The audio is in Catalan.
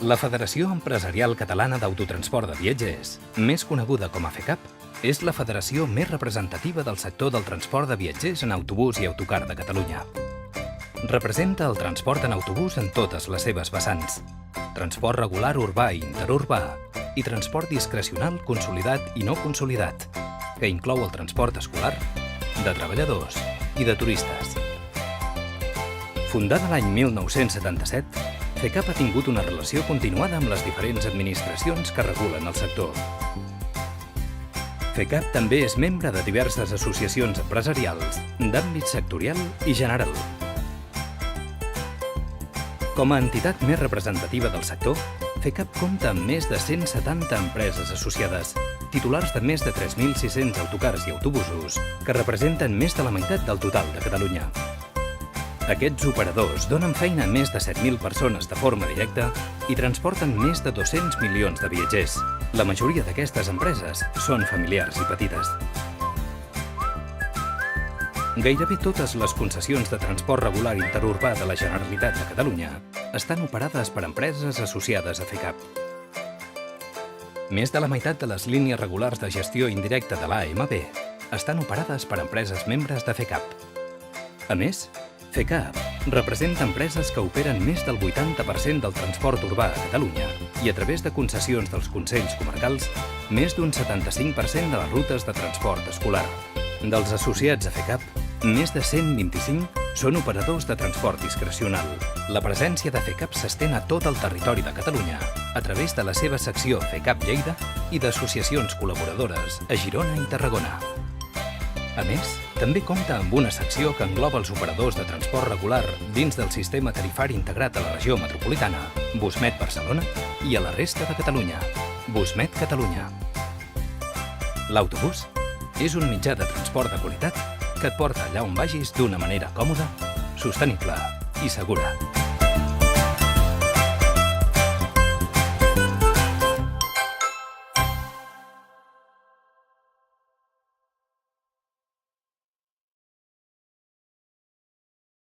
La Federació Empresarial Catalana d'Autotransport de Viatgers, més coneguda com a FECAP, és la federació més representativa del sector del transport de viatgers en autobús i autocar de Catalunya. Representa el transport en autobús en totes les seves vessants, transport regular urbà i interurbà i transport discrecional consolidat i no consolidat, que inclou el transport escolar, de treballadors i de turistes. Fundada l'any 1977, FECAP ha tingut una relació continuada amb les diferents administracions que regulen el sector. FECAP també és membre de diverses associacions empresarials d'àmbit sectorial i general. Com a entitat més representativa del sector, FECAP compta amb més de 170 empreses associades, titulars de més de 3.600 autocars i autobusos, que representen més de la meitat del total de Catalunya. Aquests operadors donen feina a més de 7.000 persones de forma directa i transporten més de 200 milions de viatgers. La majoria d'aquestes empreses són familiars i petites. Gairebé totes les concessions de transport regular interurbà de la Generalitat de Catalunya estan operades per empreses associades a FECAP. Més de la meitat de les línies regulars de gestió indirecta de l'AMB estan operades per empreses membres de FECAP. A més, FECAP representa empreses que operen més del 80% del transport urbà a Catalunya i a través de concessions dels Consells Comarcals, més d'un 75% de les rutes de transport escolar. Dels associats a FECAP, més de 125 són operadors de transport discrecional. La presència de FECAP s'estén a tot el territori de Catalunya a través de la seva secció FECAP Lleida i d'associacions col·laboradores a Girona i Tarragona. A més, també compta amb una secció que engloba els operadors de transport regular dins del sistema tarifari integrat a la regió metropolitana, Busmet Barcelona, i a la resta de Catalunya, Busmet Catalunya. L'autobús és un mitjà de transport de qualitat que et porta allà on vagis d'una manera còmoda, sostenible i segura.